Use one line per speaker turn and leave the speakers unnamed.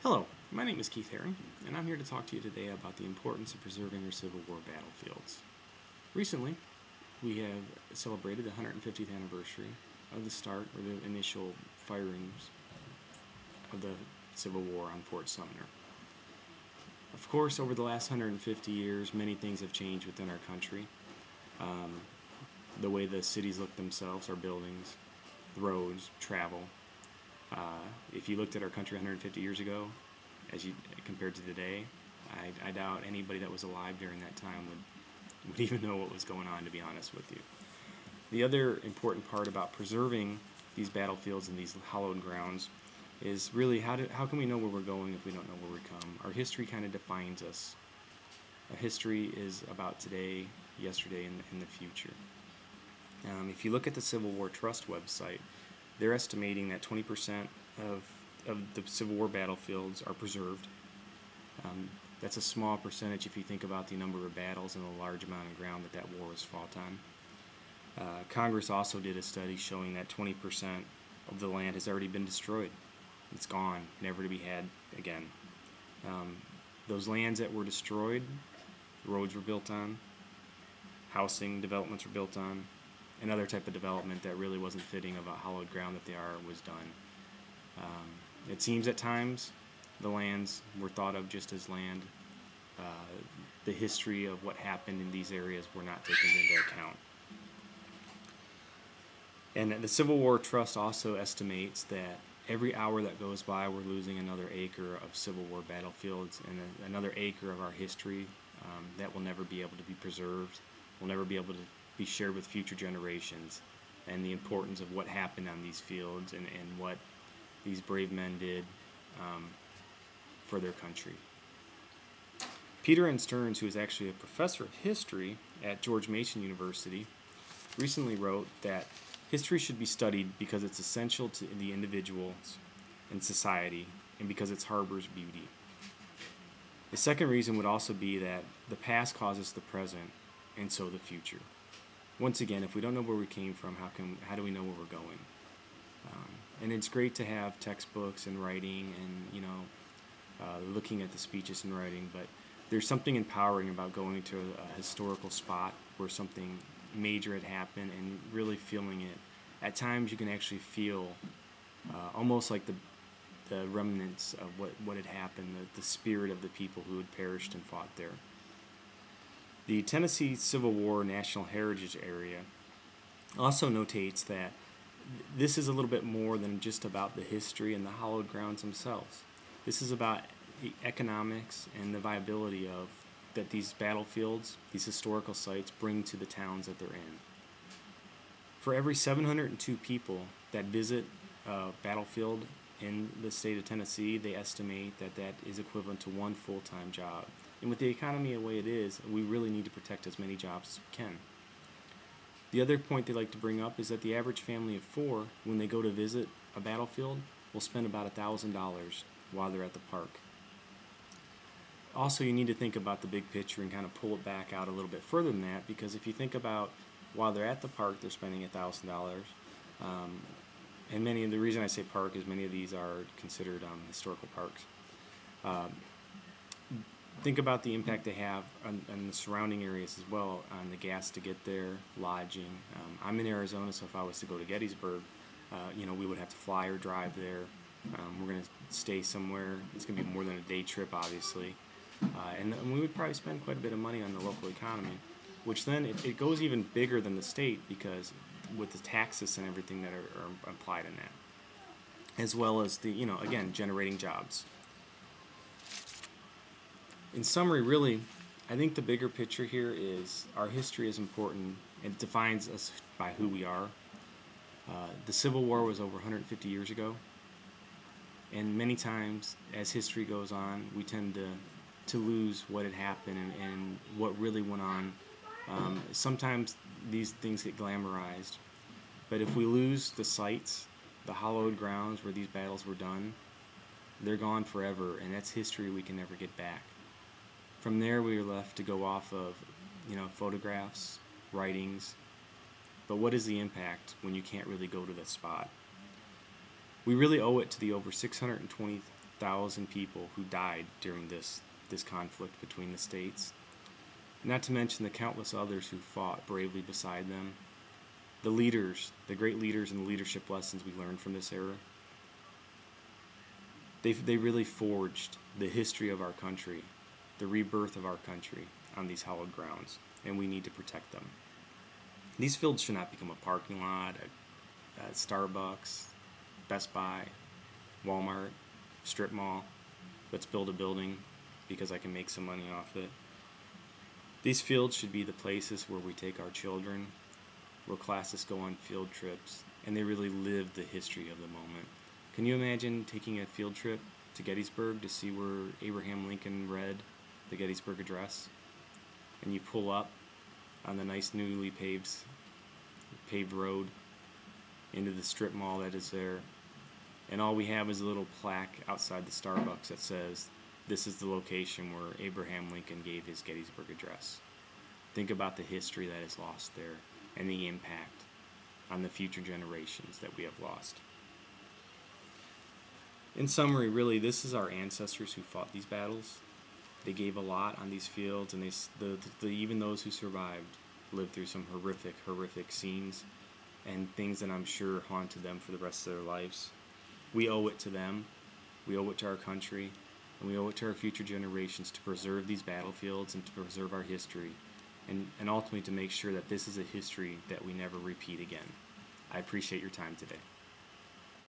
Hello, my name is Keith Herron, and I'm here to talk to you today about the importance of preserving our Civil War battlefields. Recently, we have celebrated the 150th anniversary of the start, or the initial firings of the Civil War on Fort Sumner. Of course, over the last 150 years, many things have changed within our country. The way the cities look themselves, our buildings, the roads, travel. If you looked at our country 150 years ago, compared to today, I doubt anybody that was alive during that time would even know what was going on, to be honest with you. The other important part about preserving these battlefields and these hallowed grounds is really how can we know where we're going if we don't know where we come? Our history kind of defines us. Our history is about today, yesterday, and the future. If you look at the Civil War Trust website, they're estimating that 20% of the Civil War battlefields are preserved. That's a small percentage if you think about the number of battles and the large amount of ground that war was fought on. Congress also did a study showing that 20% of the land has already been destroyed. It's gone, never to be had again. Those lands that were destroyed, roads were built on, housing developments were built on, and other type of development that really wasn't fitting of a hallowed ground that they are was done. It seems at times the lands were thought of just as land. The history of what happened in these areas were not taken into account. And the Civil War Trust also estimates that every hour that goes by we're losing another acre of Civil War battlefields and another acre of our history that will never be able to be preserved, will never be able to be shared with future generations, and the importance of what happened on these fields and what these brave men did for their country. Peter N. Stearns, who is actually a professor of history at George Mason University, recently wrote that history should be studied because it's essential to the individuals and society, and because it harbors beauty. The second reason would also be that the past causes the present, and so the future. Once again, if we don't know where we came from, how do we know where we're going? And it's great to have textbooks and writing and looking at the speeches and writing, but there's something empowering about going to a historical spot where something major had happened and really feeling it. At times you can actually feel almost like the remnants of what had happened, the spirit of the people who had perished and fought there. The Tennessee Civil War National Heritage Area also notates that this is a little bit more than just about the history and the hallowed grounds themselves. This is about the economics and the viability of that these battlefields, these historical sites, bring to the towns that they're in. For every 702 people that visit a battlefield in the state of Tennessee, they estimate that is equivalent to one full-time job. And with the economy the way it is, we really need to protect as many jobs as we can. The other point they like to bring up is that the average family of four, when they go to visit a battlefield, will spend about $1,000 while they're at the park. Also, you need to think about the big picture and kind of pull it back out a little bit further than that, because if you think about while they're at the park, they're spending $1,000. And the reason I say park is many of these are considered historical parks. Think about the impact they have on the surrounding areas as well, on the gas to get there, lodging. I'm in Arizona, so if I was to go to Gettysburg, we would have to fly or drive there. We're going to stay somewhere. It's going to be more than a day trip, obviously. And we would probably spend quite a bit of money on the local economy, which then it goes even bigger than the state, because with the taxes and everything that are applied in that, as well as again, generating jobs. In summary, really, I think the bigger picture here is our history is important. It defines us by who we are. The Civil War was over 150 years ago, and many times as history goes on, we tend to lose what had happened and what really went on. Sometimes these things get glamorized, but if we lose the sites, the hallowed grounds where these battles were done, they're gone forever, and that's history we can never get back. From there, we are left to go off of, photographs, writings, but what is the impact when you can't really go to that spot? We really owe it to the over 620 600,000 people who died during this conflict between the states. Not to mention the countless others who fought bravely beside them. The leaders, the great leaders and the leadership lessons we learned from this era, they really forged the history of our country, the rebirth of our country on these hallowed grounds, and we need to protect them. These fields should not become a parking lot, a Starbucks, Best Buy, Walmart, strip mall. Let's build a building because I can make some money off it. These fields should be the places where we take our children, where classes go on field trips, and they really live the history of the moment. Can you imagine taking a field trip to Gettysburg to see where Abraham Lincoln read the Gettysburg Address? And you pull up on the nice newly paved road into the strip mall that is there, and all we have is a little plaque outside the Starbucks that says, "This is the location where Abraham Lincoln gave his Gettysburg Address." Think about the history that is lost there and the impact on the future generations that we have lost. In summary, really, this is our ancestors who fought these battles. They gave a lot on these fields, and even those who survived lived through some horrific scenes and things that I'm sure haunted them for the rest of their lives. We owe it to them, we owe it to our country, and we owe it to our future generations to preserve these battlefields and to preserve our history, and ultimately to make sure that this is a history that we never repeat again. I appreciate your time today.